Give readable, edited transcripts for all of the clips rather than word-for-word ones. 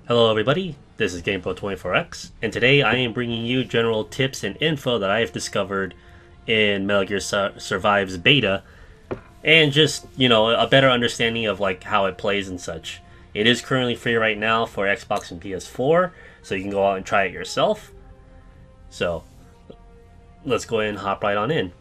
Hello everybody, this is GamePro24X, and today I am bringing you general tips and info that I have discovered in Metal Gear Survive's beta, and just, a better understanding of how it plays and such. It is currently free right now for Xbox and PS4, so you can go out and try it yourself. So, let's go ahead and hop right on in.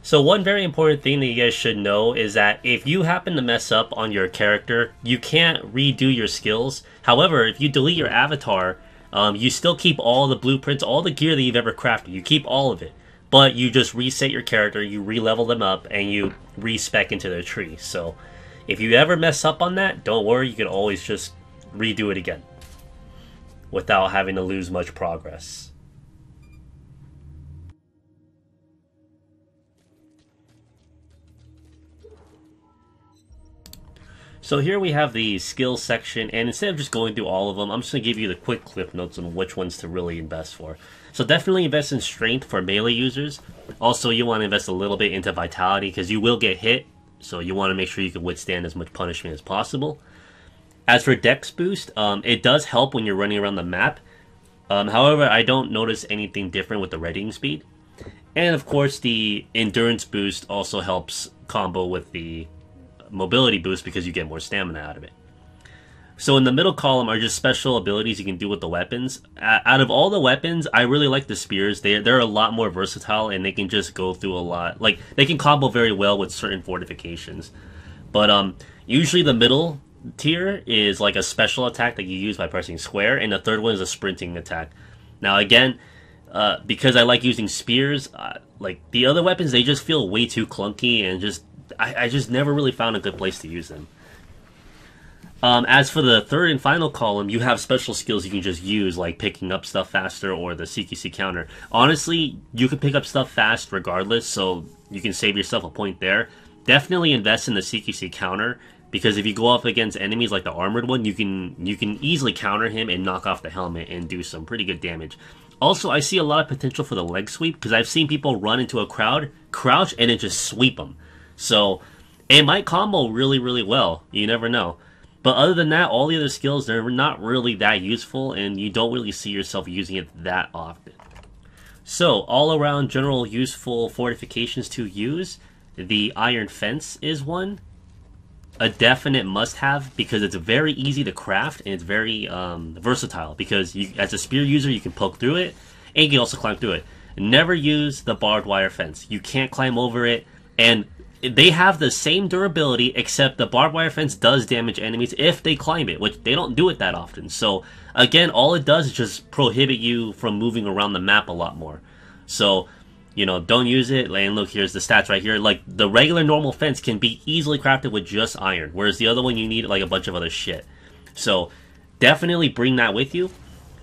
So one very important thing that you guys should know is that if you happen to mess up on your character, you can't redo your skills. However, if you delete your avatar, you still keep all the blueprints, all the gear that you've ever crafted. You keep all of it. But you just reset your character, you re-level them up, and you respec into their tree. So if you ever mess up on that, don't worry, you can always just redo it again without having to lose much progress. So here we have the skills section, and instead of just going through all of them, I'm just going to give you the quick clip notes on which ones to really invest for. So definitely invest in strength for melee users. Also, you want to invest a little bit into vitality because you will get hit, so you want to make sure you can withstand as much punishment as possible. As for dex boost, it does help when you're running around the map. However, I don't notice anything different with the readying speed. And of course, the endurance boost also helps combo with the mobility boost because you get more stamina out of it. So in the middle column are just special abilities you can do with the weapons. Out of all the weapons, I really like the spears. They're a lot more versatile and they can just go through a lot. Like, they can combo very well with certain fortifications. But usually the middle tier is like a special attack that you use by pressing square, and the third one is a sprinting attack. Now again, because I like using spears, like the other weapons, they just feel way too clunky and just I just never really found a good place to use them. As for the third and final column, you have special skills you can just use, like picking up stuff faster or the CQC counter. Honestly, you can pick up stuff fast regardless, so you can save yourself a point there. Definitely invest in the CQC counter, because if you go up against enemies like the armored one, you can easily counter him and knock off the helmet and do some pretty good damage. Also, I see a lot of potential for the leg sweep, because I've seen people run into a crowd, crouch, and then just sweep them. So, it might combo really, really well. You never know. But other than that, all the other skills, they're not really that useful, and you don't really see yourself using it that often. So, all around general useful fortifications to use, the iron fence is one. A definite must-have, because it's very easy to craft, and it's very versatile, because as a spear user, you can poke through it, and you can also climb through it. Never use the barbed wire fence. You can't climb over it, and they have the same durability, except the barbed wire fence does damage enemies if they climb it, which they don't do it that often. So, again, all it does is just prohibit you from moving around the map a lot more. So, don't use it. And look, here's the stats right here. Like, the regular normal fence can be easily crafted with just iron, whereas the other one you need, like, a bunch of other shit. So, definitely bring that with you.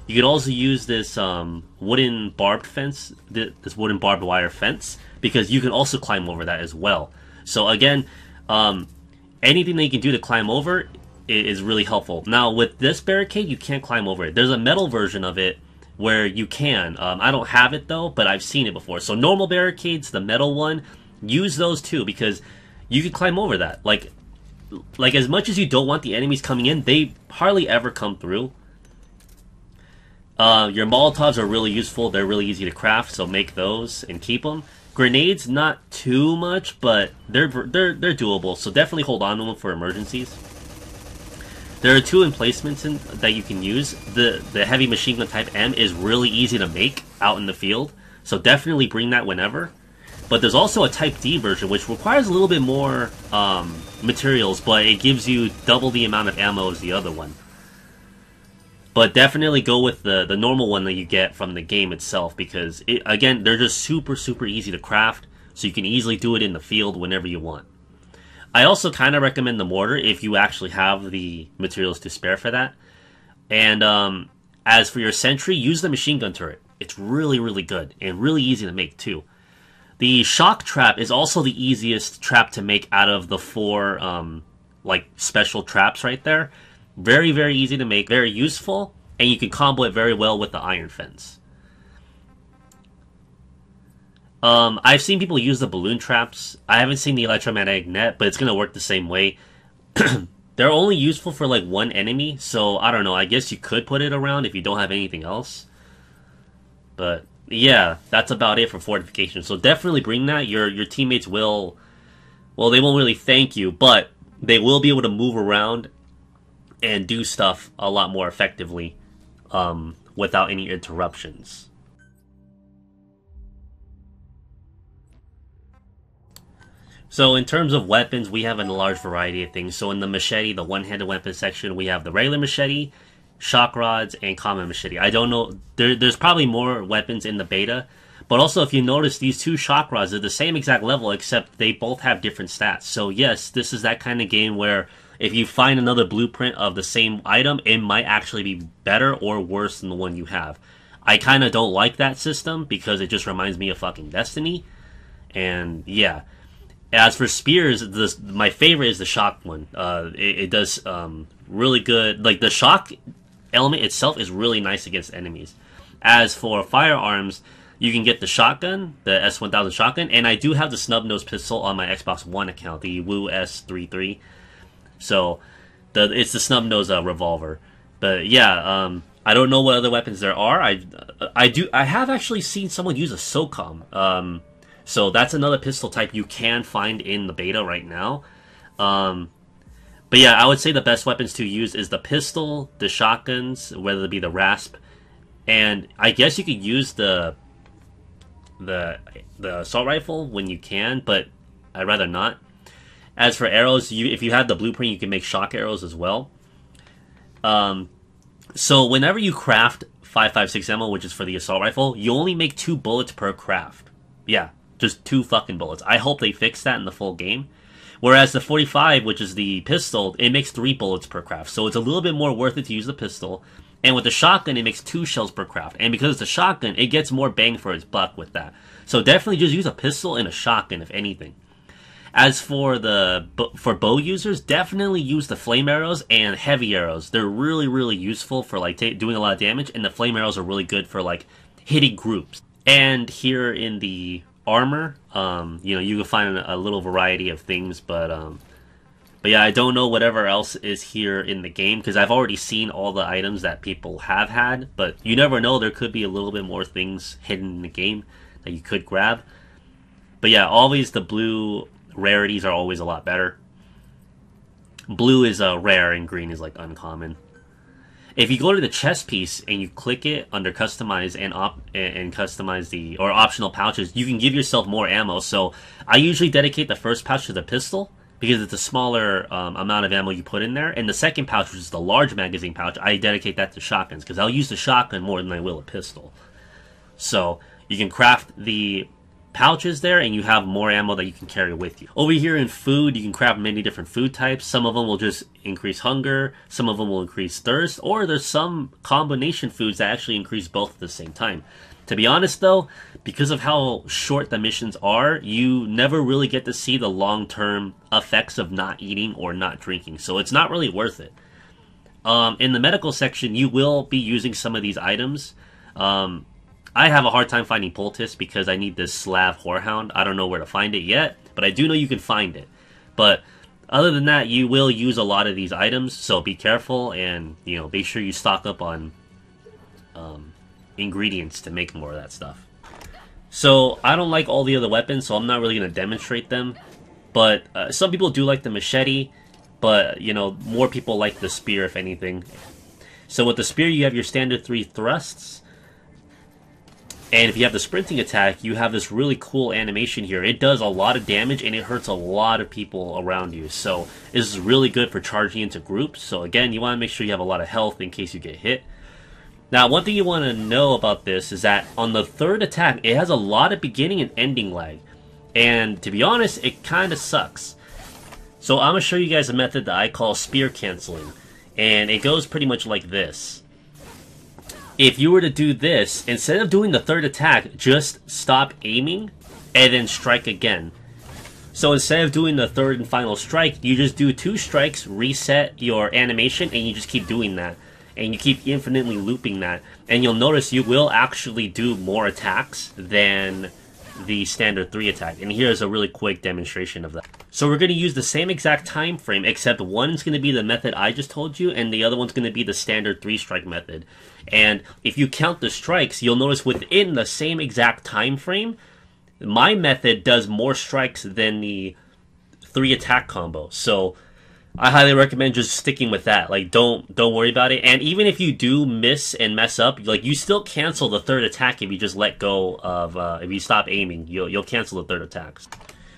You could also use this wooden barbed fence, this wooden barbed wire fence, because you can also climb over that as well. So again, anything that you can do to climb over is really helpful. Now with this barricade, you can't climb over it. There's a metal version of it where you can. I don't have it though, but I've seen it before. So normal barricades, the metal one, use those too, because you can climb over that. Like as much as you don't want the enemies coming in, they hardly ever come through. Your Molotovs are really useful. They're really easy to craft, so make those and keep them. Grenades, not too much, but they're doable, so definitely hold on to them for emergencies. There are two emplacements that you can use. The heavy machine gun type M is really easy to make out in the field, so definitely bring that whenever. But there's also a type D version, which requires a little bit more materials, but it gives you double the amount of ammo as the other one. But definitely go with the normal one that you get from the game itself, because, again, they're just super, super easy to craft, so you can easily do it in the field whenever you want. I also kind of recommend the mortar if you actually have the materials to spare for that. And as for your sentry, use the machine gun turret. It's really, really good, and really easy to make, too. The shock trap is also the easiest trap to make out of the four, special traps right there. Very, very easy to make, very useful, and you can combo it very well with the iron fence. I've seen people use the balloon traps. I haven't seen the electromagnetic net, but it's gonna work the same way. They're only useful for like one enemy, so I don't know. I guess you could put it around if you don't have anything else. But yeah, that's about it for fortifications. So definitely bring that. Your teammates will, well, they won't really thank you, but they will be able to move around and do stuff a lot more effectively without any interruptions. So in terms of weapons, we have a large variety of things. So in the machete, the one-handed weapon section, we have the regular machete, shock rods, and common machete. I don't know, there's probably more weapons in the beta, but also if you notice, these two shock rods are the same exact level, except they both have different stats. So yes, this is that kind of game where if you find another blueprint of the same item, it might actually be better or worse than the one you have. I kind of don't like that system because it just reminds me of fucking Destiny. And yeah. As for spears, my favorite is the shock one. It does really good. Like, the shock element itself is really nice against enemies. As for firearms, you can get the shotgun, the S1000 shotgun, and I do have the snub-nose pistol on my Xbox One account, the Woo S33. So, it's the snub-nose revolver. But yeah, I don't know what other weapons there are. I have actually seen someone use a SOCOM. So that's another pistol type you can find in the beta right now. But yeah, I would say the best weapons to use is the pistol, the shotguns, whether it be the rasp, and I guess you could use the assault rifle when you can, but I'd rather not. As for arrows, if you have the blueprint, you can make shock arrows as well. So whenever you craft 5.56 ammo, which is for the assault rifle, you only make 2 bullets per craft. Yeah. Just 2 fucking bullets. I hope they fix that in the full game. Whereas the 45, which is the pistol, it makes 3 bullets per craft. So it's a little bit more worth it to use the pistol. And with the shotgun, it makes 2 shells per craft. And because it's a shotgun, it gets more bang for its buck with that. So definitely just use a pistol and a shotgun, if anything. As for for bow users, definitely use the flame arrows and heavy arrows. They're really, really useful for like doing a lot of damage. And the flame arrows are really good for like hitting groups. And here in the armor, you know, you can find a little variety of things, but yeah, I don't know whatever else is here in the game because I've already seen all the items that people have had, but you never know, there could be a little bit more things hidden in the game that you could grab. But yeah, always the blue rarities are always a lot better. Blue is rare and green is like uncommon. If you go to the chest piece and you click it under customize and customize the optional pouches, you can give yourself more ammo. So I usually dedicate the first pouch to the pistol because it's a smaller amount of ammo you put in there, and the second pouch, which is the large magazine pouch, I dedicate that to shotguns because I'll use the shotgun more than I will a pistol. So you can craft the pouches there and you have more ammo that you can carry with you. Over here in food, you can craft many different food types. Some of them will just increase hunger, some of them will increase thirst, or there's some combination foods that actually increase both at the same time. To be honest though, because of how short the missions are, you never really get to see the long-term effects of not eating or not drinking, so it's not really worth it. In the medical section, you will be using some of these items. I have a hard time finding poultice because I need this Slav Whorehound. I don't know where to find it yet, but I do know you can find it. But other than that, you will use a lot of these items, so be careful and, you know, make sure you stock up on ingredients to make more of that stuff. So I don't like all the other weapons, so I'm not really going to demonstrate them. But some people do like the machete, but, you know, more people like the spear, if anything. So with the spear, you have your standard 3 thrusts. And if you have the sprinting attack, you have this really cool animation here. It does a lot of damage and it hurts a lot of people around you. So this is really good for charging into groups. So again, you want to make sure you have a lot of health in case you get hit. Now, one thing you want to know about this is that on the 3rd attack, it has a lot of beginning and ending lag. And to be honest, it kind of sucks. So I'm going to show you guys a method that I call spear canceling. And it goes pretty much like this. If you were to do this, instead of doing the 3rd attack, just stop aiming and then strike again. So instead of doing the 3rd and final strike, you just do 2 strikes, reset your animation, and you just keep doing that. And you keep infinitely looping that. And you'll notice you will actually do more attacks than the standard 3 attack. And here's a really quick demonstration of that. So we're going to use the same exact time frame, except one's going to be the method I just told you, and the other one's going to be the standard 3 strike method. And if you count the strikes, you'll notice within the same exact time frame, my method does more strikes than the 3 attack combo. So I highly recommend just sticking with that. Like, don't worry about it. And even if you do miss and mess up, like, you still cancel the 3rd attack if you just let go of if you stop aiming. You'll cancel the 3rd attack.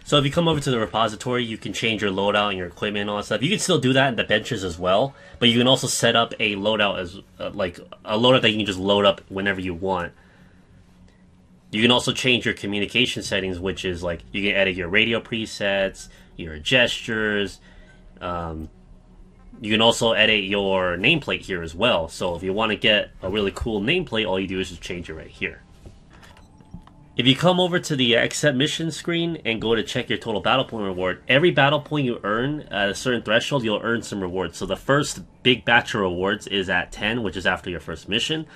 So if you come over to the repository, you can change your loadout and your equipment and all that stuff. You can still do that in the benches as well, but you can also set up a loadout as like a loadout that you can just load up whenever you want. You can also change your communication settings, which is like you can edit your radio presets, your gestures. You can also edit your nameplate here as well. So if you want to get a really cool nameplate, all you do is just change it right here. If you come over to the accept mission screen and go to check your total battle point reward, every battle point you earn at a certain threshold, you'll earn some rewards. So the first big batch of rewards is at 10, which is after your first mission.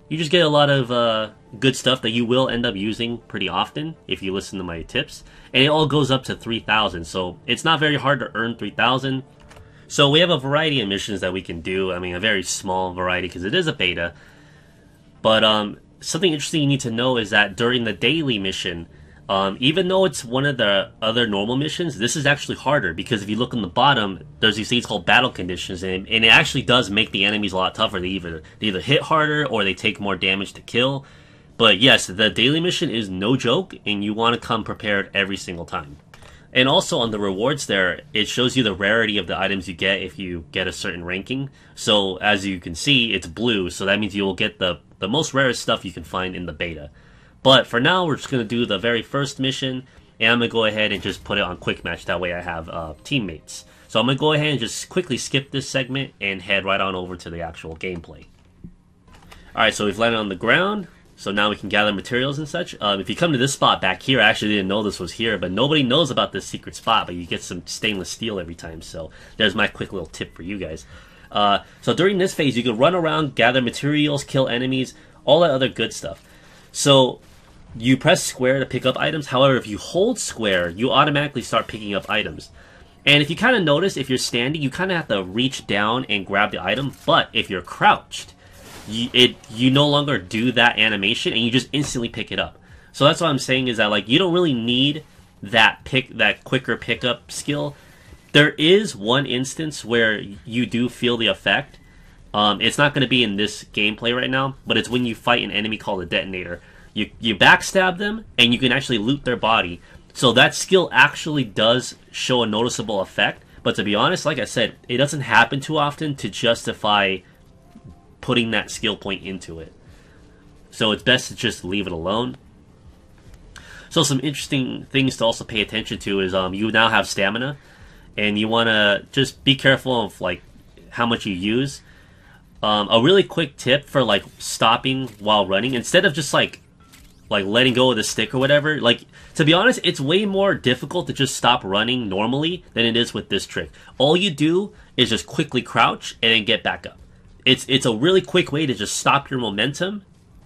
You just get a lot of good stuff that you will end up using pretty often if you listen to my tips. And it all goes up to 3,000, so it's not very hard to earn 3,000. So we have a variety of missions that we can do. I mean, a very small variety because it is a beta. But something interesting you need to know is that during the daily mission, even though it's one of the other normal missions, this is actually harder because if you look on the bottom, there's these things called battle conditions, and it actually does make the enemies a lot tougher. They either hit harder or they take more damage to kill. But yes, the daily mission is no joke, and you want to come prepared every single time. And also on the rewards there, it shows you the rarity of the items you get if you get a certain ranking. So as you can see, it's blue, so that means you will get the most rarest stuff you can find in the beta. But for now, we're just going to do the very first mission, and I'm going to go ahead and just put it on quick match. That way I have teammates. So I'm going to go ahead and just quickly skip this segment and head right on over to the actual gameplay. Alright, so we've landed on the ground. So now we can gather materials and such. If you come to this spot back here, I actually didn't know this was here, but nobody knows about this secret spot, but you get some stainless steel every time. So there's my quick little tip for you guys. So during this phase, you can run around, gather materials, kill enemies, all that other good stuff. So you press square to pick up items. However, if you hold square, you automatically start picking up items. And if you kind of notice, if you're standing, you kind of have to reach down and grab the item. But if you're crouched, you no longer do that animation, and you just instantly pick it up. So that's what I'm saying is that like you don't really need that quicker pickup skill. There is one instance where you do feel the effect. It's not going to be in this gameplay right now, but it's when you fight an enemy called a detonator. You backstab them, and you can actually loot their body. So that skill actually does show a noticeable effect. But to be honest, like I said, it doesn't happen too often to justify putting that skill point into it. So it's best to just leave it alone. So some interesting things to also pay attention to is you now have stamina, and you want to just be careful of like how much you use. A really quick tip for like stopping while running, instead of just like letting go of the stick or whatever, like to be honest, it's way more difficult to just stop running normally than it is with this trick. All you do is just quickly crouch and then get back up. It's a really quick way to just stop your momentum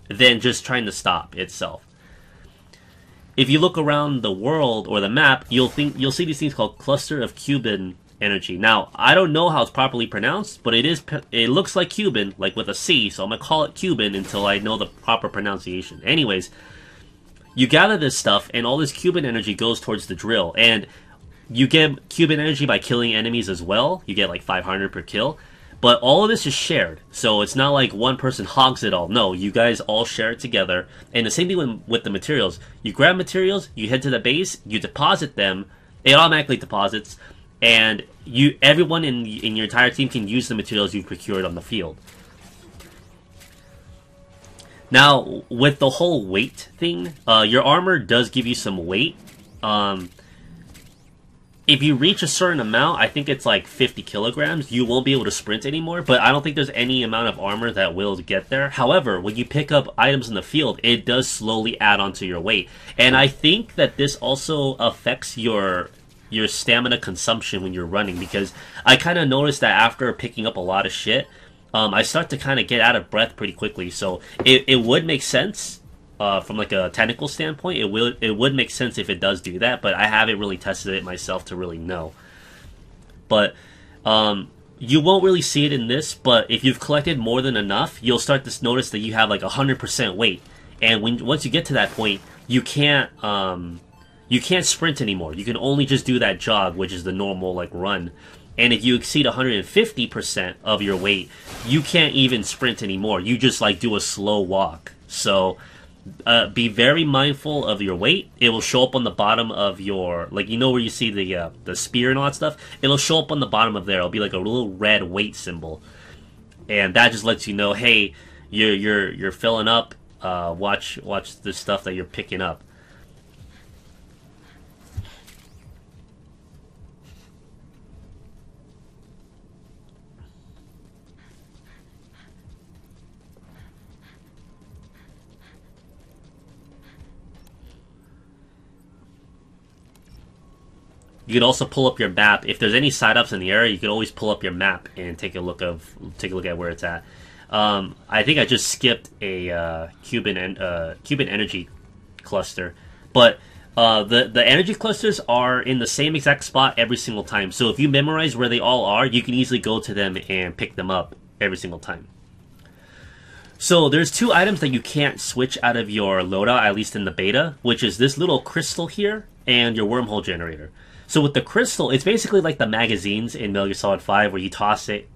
than just trying to stop itself. If you look around the world or the map, you'll see these things called cluster of Cuban energy. Now, I don't know how it's properly pronounced, but it looks like Cuban, like with a C, so I'm going to call it Cuban until I know the proper pronunciation. Anyways, you gather this stuff, and all this Cuban energy goes towards the drill, and you get Cuban energy by killing enemies as well. You get like 500 per kill. But all of this is shared, so it's not like one person hogs it all. No, you guys all share it together. And the same thing with the materials. You grab materials, you head to the base, you deposit them, it automatically deposits, and everyone in your entire team can use the materials you've procured on the field. Now, with the whole weight thing, your armor does give you some weight. If you reach a certain amount, I think it's like 50 kilograms, you won't be able to sprint anymore, but I don't think there's any amount of armor that will get there. However, when you pick up items in the field, it does slowly add onto your weight. And I think that this also affects your stamina consumption when you're running, because I kind of noticed that after picking up a lot of shit, I start to kind of get out of breath pretty quickly. So it would make sense from like a technical standpoint, it would make sense if it does do that, but I haven't really tested it myself to really know. But you won't really see it in this, but if you've collected more than enough, you'll start to notice that you have like 100% weight, and once you get to that point, you can't sprint anymore. You can only just do that jog, which is the normal like run. And if you exceed 150% of your weight, you can't even sprint anymore. You just like do a slow walk. So be very mindful of your weight. It will show up on the bottom of your, like, you know where you see the spear and all that stuff? It'll show up on the bottom of there. It'll be like a little red weight symbol. And that just lets you know, hey, you're filling up. Watch the stuff that you're picking up. You can also pull up your map. If there's any side ups in the area, you can always pull up your map and take a look at where it's at. I think I just skipped a Cuban energy cluster, but the energy clusters are in the same exact spot every single time. So if you memorize where they all are, you can easily go to them and pick them up every single time. So there's two items that you can't switch out of your loadout, at least in the beta, which is this little crystal here and your wormhole generator. So with the crystal, it's basically like the magazines in Metal Gear Solid 5 where you toss it,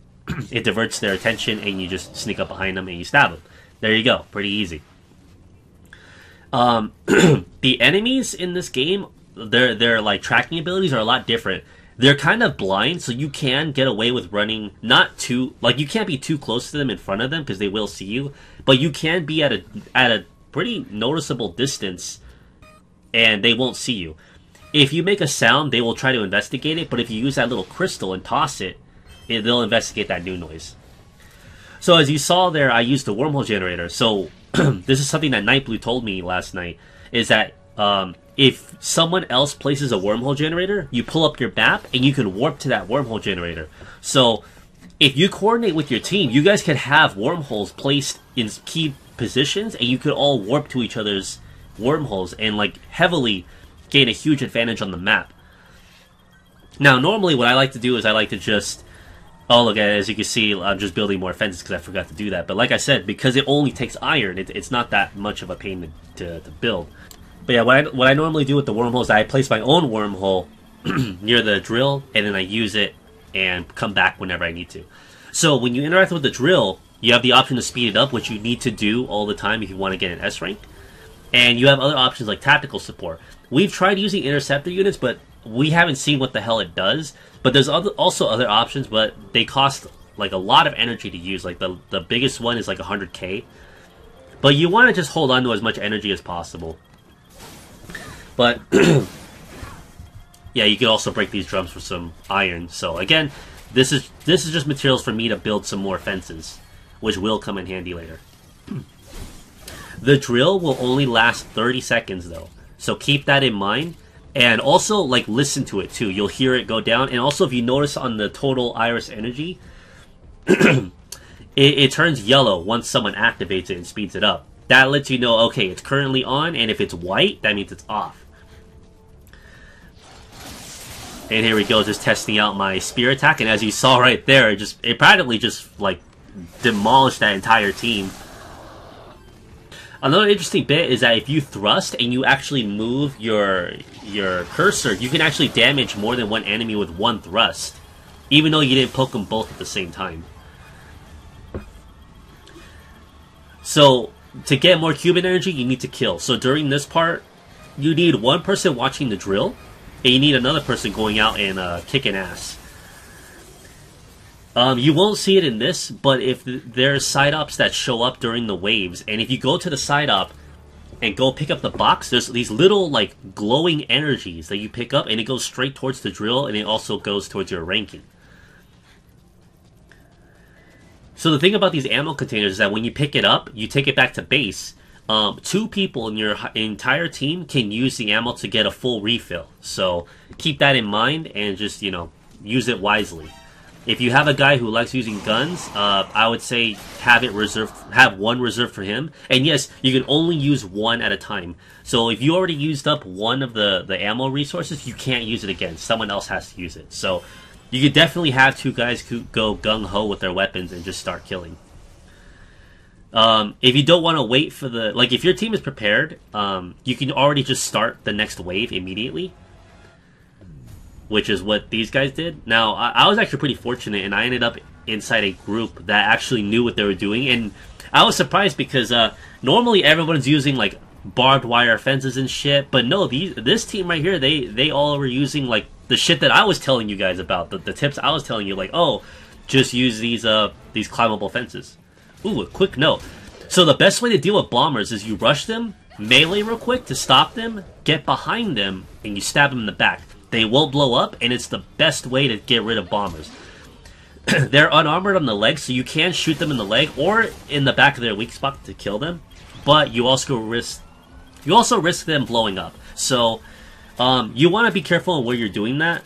it diverts their attention, and you just sneak up behind them and you stab them. There you go. Pretty easy. The enemies in this game, their like tracking abilities are a lot different. They're kind of blind, so you can get away with running not too, like, you can't be too close to them in front of them because they will see you, but you can be at a pretty noticeable distance and they won't see you. If you make a sound, they will try to investigate it, but if you use that little crystal and toss it, they'll investigate that new noise. So as you saw there, I used the wormhole generator. So this is something that Nightblue told me last night, is that if someone else places a wormhole generator, you pull up your map and you can warp to that wormhole generator. So if you coordinate with your team, you guys could have wormholes placed in key positions, and you could all warp to each other's wormholes and like heavily gain a huge advantage on the map. Now, normally what I like to do is I like to just, oh look, as you can see, I'm just building more fences because I forgot to do that. But like I said, because it only takes iron, it's not that much of a pain to build. But yeah, what I normally do with the wormholes is I place my own wormhole near the drill, and then I use it and come back whenever I need to. So when you interact with the drill, you have the option to speed it up, which you need to do all the time if you want to get an S rank. And you have other options like tactical support. We've tried using interceptor units, but we haven't seen what the hell it does. But there's also other options, but they cost like a lot of energy to use. Like the biggest one is like 100k. But you want to just hold on to as much energy as possible. But yeah, you can also break these drums for some iron. So again, this is just materials for me to build some more fences, which will come in handy later. The drill will only last 30 seconds though, so keep that in mind. And also, like, listen to it too. You'll hear it go down. And also, if you notice on the total iris energy, it turns yellow once someone activates it and speeds it up. That lets you know, okay, it's currently on, and if it's white, that means it's off. And here we go, just testing out my spear attack. And as you saw right there, it practically just like demolished that entire team. Another interesting bit is that if you thrust and you actually move your cursor, you can actually damage more than one enemy with one thrust, even though you didn't poke them both at the same time. So to get more Cuban energy, you need to kill. So during this part, you need one person watching the drill, and you need another person going out and kicking ass. You won't see it in this, but if there's side ops that show up during the waves, and if you go to the side op and go pick up the box, there's these little like glowing energies that you pick up, and it goes straight towards the drill, and it also goes towards your ranking. So the thing about these ammo containers is that when you pick it up, you take it back to base. 2 people in your entire team can use the ammo to get a full refill. So keep that in mind and just, use it wisely. If you have a guy who likes using guns, I would say have one reserved for him. And yes, you can only use one at a time. So if you already used up one of the ammo resources, you can't use it again. Someone else has to use it. So you could definitely have two guys who go gung-ho with their weapons and just start killing. If you don't want to wait for if your team is prepared, you can already just start the next wave immediately, which is what these guys did. Now, I was actually pretty fortunate, and I ended up inside a group that actually knew what they were doing, and I was surprised because normally everyone's using like barbed wire fences and shit, but no, this team right here, they all were using like the shit that I was telling you guys about, the tips I was telling you, like, oh, just use these climbable fences. Ooh, a quick note. So the best way to deal with bombers is you rush them, melee real quick to stop them, get behind them, and you stab them in the back. They won't blow up, and it's the best way to get rid of bombers. They're unarmored on the legs, so you can shoot them in the leg or in the back of their weak spot to kill them. But you also risk them blowing up. So you want to be careful on where you're doing that.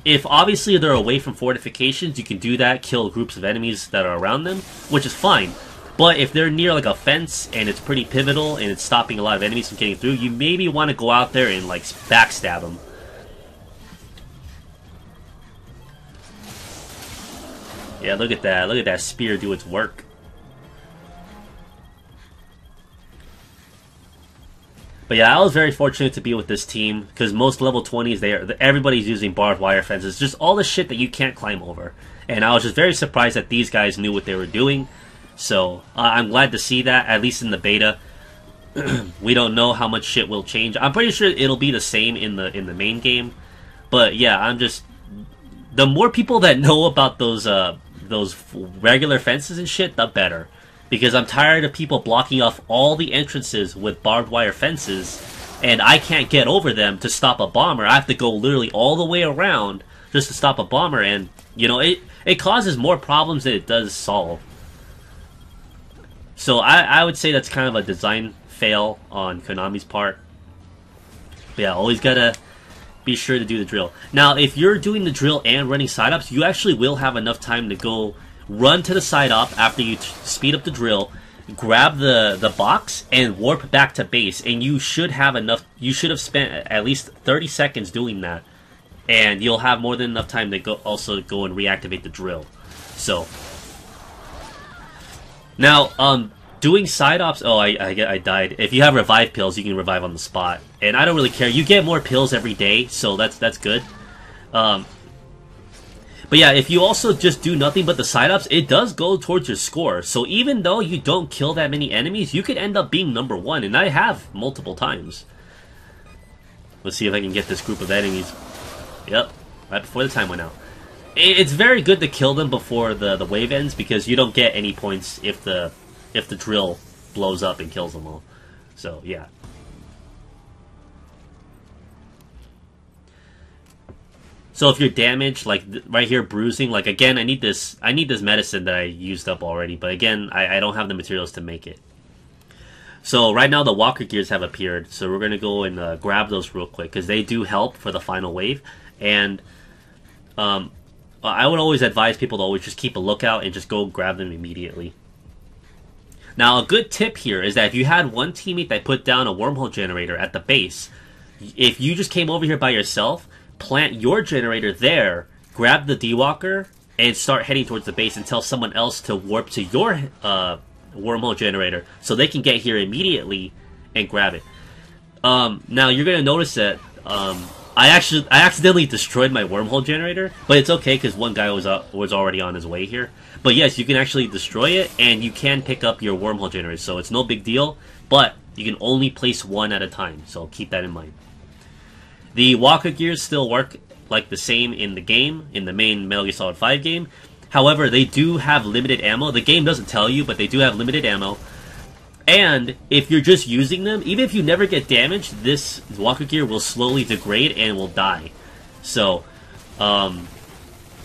If obviously they're away from fortifications, you can do that, kill groups of enemies that are around them, which is fine. But if they're near like a fence and it's pretty pivotal and it's stopping a lot of enemies from getting through, you maybe want to go out there and like backstab them. Yeah, look at that. Look at that spear do its work. But yeah, I was very fortunate to be with this team because most level 20s, everybody's using barbed wire fences, just all the shit that you can't climb over. And I was just very surprised that these guys knew what they were doing. So I'm glad to see that, at least in the beta. We don't know how much shit will change. I'm pretty sure it'll be the same in the main game. But yeah, the more people that know about those regular fences and shit, the better. Because I'm tired of people blocking off all the entrances with barbed wire fences, and I can't get over them to stop a bomber. I have to go literally all the way around just to stop a bomber, and, you know, it causes more problems than it does solve. So I would say that's kind of a design fail on Konami's part. But yeah, always gotta be sure to do the drill. Now, if you're doing the drill and running side-ups, you actually will have enough time to go run to the side-up after you speed up the drill, grab the box, and warp back to base. And you should have enough. You should have spent at least 30 seconds doing that, and you'll have more than enough time to go and reactivate the drill. So now, doing side-ops... Oh, I died. If you have revive pills, you can revive on the spot. And I don't really care. You get more pills every day, so that's good. But yeah, if you also just do nothing but the side-ups, it does go towards your score. So even though you don't kill that many enemies, you could end up being number 1. And I have multiple times. Let's see if I can get this group of enemies. Yep, right before the time went out. It's very good to kill them before the wave ends, because you don't get any points if the drill blows up and kills them all. So yeah. So if you're damaged, like right here, bruising, like again, I need this medicine that I used up already, but again, I don't have the materials to make it. So right now the walker gears have appeared, so we're gonna go and grab those real quick because they do help for the final wave. And I would always advise people to always just keep a lookout and just go grab them immediately. Now, a good tip here is that if you had one teammate that put down a wormhole generator at the base, if you just came over here by yourself, plant your generator there, grab the D-Walker, and start heading towards the base and tell someone else to warp to your wormhole generator so they can get here immediately and grab it. Now, you're going to notice that I accidentally destroyed my wormhole generator, but it's okay because one guy was already on his way here. But yes, you can actually destroy it, and you can pick up your wormhole generator, so it's no big deal, but you can only place one at a time, so keep that in mind. The walker gears still work like the same in the game, in the main Metal Gear Solid 5 game. However, they do have limited ammo. The game doesn't tell you, but they do have limited ammo. And if you're just using them, even if you never get damaged, this walker gear will slowly degrade and will die. So,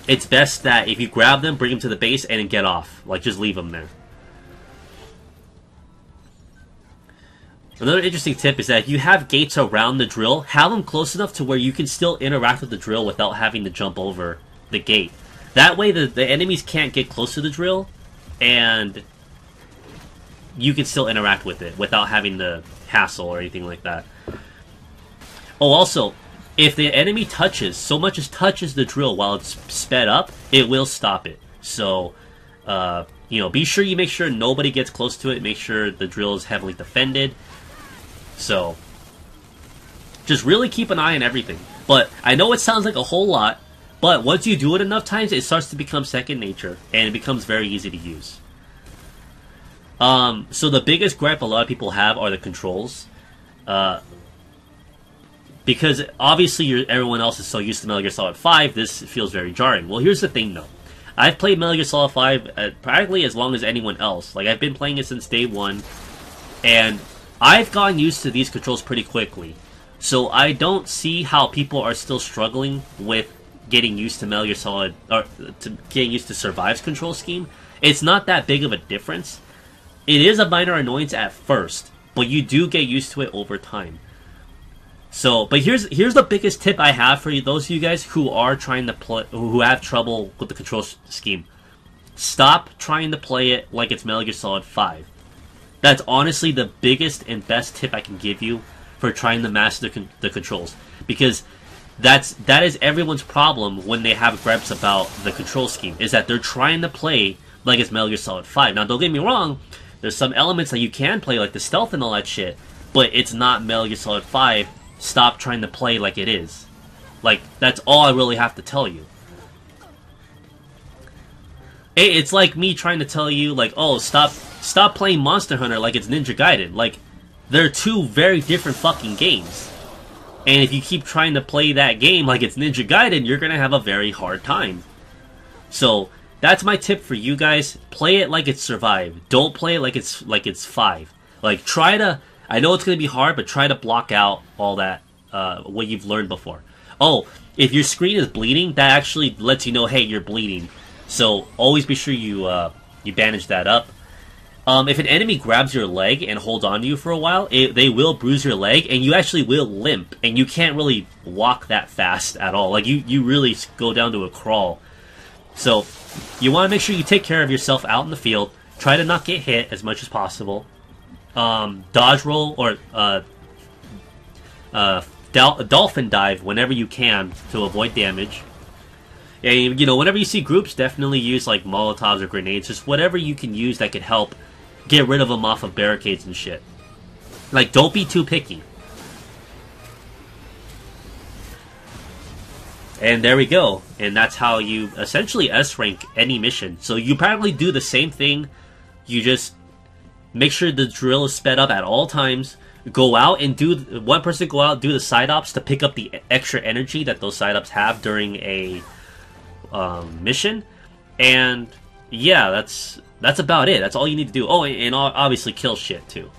it's best that if you grab them, bring them to the base, and get off. Like, just leave them there. Another interesting tip is that if you have gates around the drill, have them close enough to where you can still interact with the drill without having to jump over the gate. That way the enemies can't get close to the drill, and you can still interact with it without having the hassle or anything like that. Oh, also, if the enemy so much as touches the drill while it's sped up, it will stop it. So, be sure you make sure nobody gets close to it. Make sure the drill is heavily defended. So, just really keep an eye on everything. But I know it sounds like a whole lot, but once you do it enough times, it starts to become second nature, and it becomes very easy to use. So the biggest gripe a lot of people have are the controls. Because obviously everyone else is so used to Metal Gear Solid 5, this feels very jarring. Well, here's the thing though. I've played Metal Gear Solid 5 practically as long as anyone else. Like, I've been playing it since day one, and I've gotten used to these controls pretty quickly. So I don't see how people are still struggling with getting used to Metal Gear Solid, or to getting used to Survive's control scheme. It's not that big of a difference. It is a minor annoyance at first, but you do get used to it over time. So, but here's the biggest tip I have for those of you guys who are trying to play, who have trouble with the control scheme. Stop trying to play it like it's Metal Gear Solid 5. That's honestly the biggest and best tip I can give you for trying to master the controls, because that is everyone's problem when they have gripes about the control scheme, is that they're trying to play like it's Metal Gear Solid 5. Now, don't get me wrong, there's some elements that you can play, like the stealth and all that shit, but it's not Metal Gear Solid 5. Stop trying to play like it is. Like, that's all I really have to tell you. It's like me trying to tell you, like, oh, stop playing Monster Hunter like it's Ninja Gaiden. Like, they're two very different fucking games. And if you keep trying to play that game like it's Ninja Gaiden, you're gonna have a very hard time. So, that's my tip for you guys. Play it like it's Survive. Don't play it like it's 5. Like, try to... I know it's going to be hard, but try to block out all that, what you've learned before. Oh, if your screen is bleeding, that actually lets you know, hey, you're bleeding. So always be sure you bandage that up. If an enemy grabs your leg and holds on to you for a while, they will bruise your leg, and you actually will limp, and you can't really walk that fast at all. Like, you really go down to a crawl. So you want to make sure you take care of yourself out in the field. Try to not get hit as much as possible. Dodge roll or dolphin dive whenever you can to avoid damage. And, whenever you see groups, definitely use like Molotovs or grenades, just whatever you can use that could help get rid of them off of barricades and shit. Like, don't be too picky. And there we go. And that's how you essentially S-rank any mission. So you probably do the same thing. You just make sure the drill is sped up at all times. Go out and one person go out and do the side ops to pick up the extra energy that those side ops have during a mission. And yeah, that's about it. That's all you need to do. Oh, and obviously kill shit too.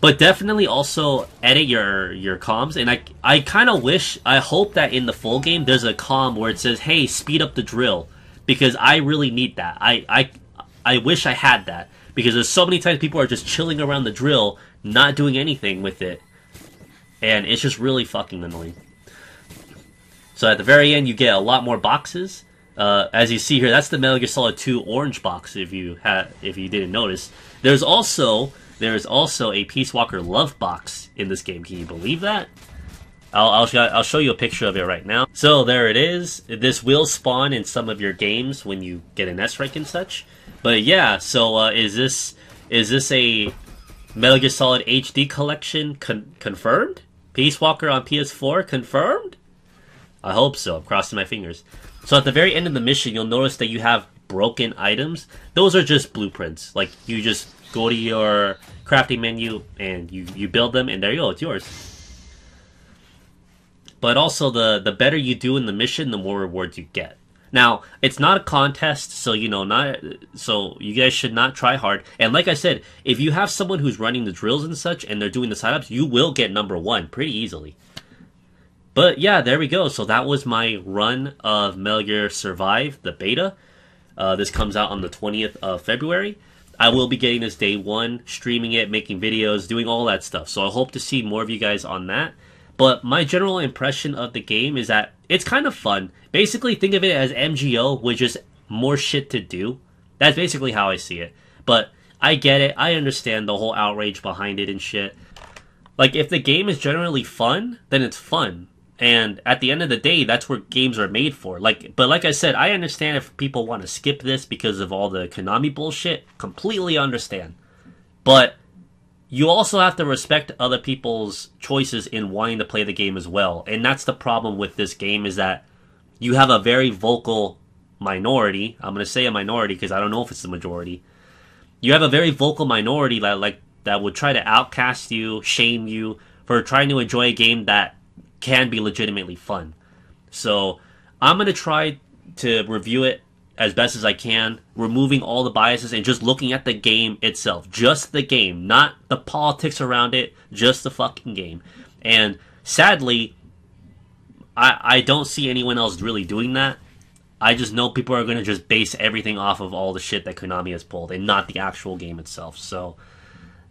But definitely also edit your comms. And I kind of I hope that in the full game there's a comm where it says, hey, speed up the drill, because I really need that. I wish I had that, because there's so many times people are just chilling around the drill, not doing anything with it, and it's just really fucking annoying. So at the very end, you get a lot more boxes. As you see here, that's the Metal Gear Solid 2 orange box. If you didn't notice, there's also a Peace Walker love box in this game. Can you believe that? I'll show you a picture of it right now. So there it is. This will spawn in some of your games when you get an S rank and such. But yeah, so is this a Metal Gear Solid HD collection confirmed? Peace Walker on PS4 confirmed? I hope so. I'm crossing my fingers. So at the very end of the mission, you'll notice that you have broken items. Those are just blueprints. Like, you just go to your crafting menu and you build them, and there you go, it's yours. But also, the better you do in the mission, the more rewards you get. Now, it's not a contest, so so you guys should not try hard. And like I said, if you have someone who's running the drills and such, and they're doing the side-ups, you will get number 1 pretty easily. But yeah, there we go. So that was my run of Metal Gear Survive, the beta. This comes out on the 20th of February. I will be getting this day 1, streaming it, making videos, doing all that stuff. So I hope to see more of you guys on that. But my general impression of the game is that it's kind of fun. Basically, think of it as MGO with just more shit to do. That's basically how I see it. But I get it. I understand the whole outrage behind it and shit. Like, if the game is generally fun, then it's fun. And at the end of the day, that's what games are made for. But like I said, I understand if people want to skip this because of all the Konami bullshit. Completely understand. But you also have to respect other people's choices in wanting to play the game as well. And that's the problem with this game, is that you have a very vocal minority. I'm going to say a minority because I don't know if it's the majority. You have a very vocal minority that would try to outcast you, shame you for trying to enjoy a game that can be legitimately fun. So I'm going to try to review it as best as I can, removing all the biases and just looking at the game itself. Just the game, not the politics around it, just the fucking game. And sadly, I don't see anyone else really doing that. I just know people are going to just base everything off of all the shit that Konami has pulled and not the actual game itself. So,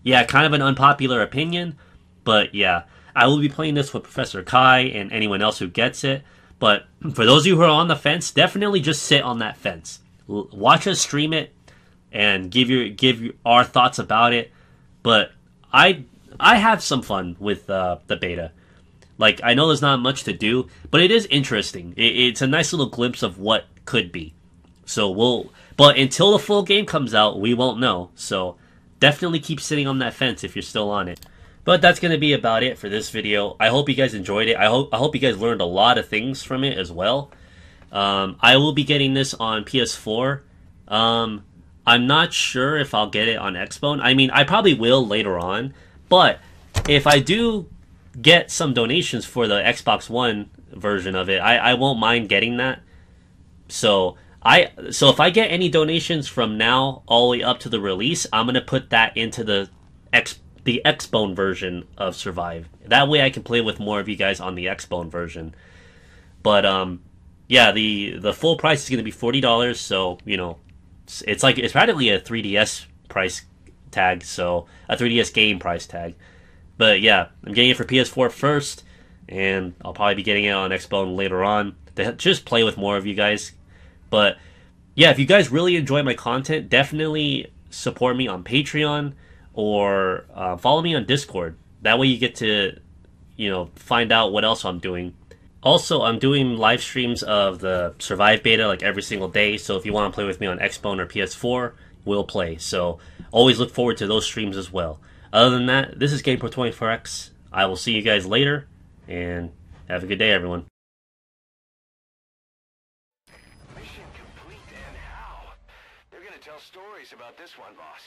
yeah, kind of an unpopular opinion, but yeah. I will be playing this with Professor Kai and anyone else who gets it. But for those of you who are on the fence, definitely just sit on that fence. Watch us stream it and give our thoughts about it. But I have some fun with the beta. Like, I know there's not much to do, but it is interesting. It's a nice little glimpse of what could be. But until the full game comes out, we won't know. So definitely keep sitting on that fence if you're still on it. But that's going to be about it for this video. I hope you guys enjoyed it. I hope you guys learned a lot of things from it as well. I will be getting this on PS4. I'm not sure if I'll get it on Xbone. I mean, I probably will later on. But if I do get some donations for the Xbox One version of it, I won't mind getting that. So if I get any donations from now all the way up to the release, I'm going to put that into the Xbone version of Survive. That way I can play with more of you guys on the Xbone version. But yeah, the full price is going to be $40, so you know, it's practically a 3DS price tag, so a 3DS game price tag. But yeah, I'm getting it for PS4 first, and I'll probably be getting it on Xbone later on to just play with more of you guys. But yeah, if you guys really enjoy my content, definitely support me on Patreon. Or follow me on Discord. That way you get to, you know, find out what else I'm doing. Also, I'm doing live streams of the Survive beta like every single day. So if you want to play with me on Xbone or PS4, we'll play. So always look forward to those streams as well. Other than that, this is GamePro24X. I will see you guys later, and have a good day, everyone. Mission complete, and how? They're gonna tell stories about this one, boss.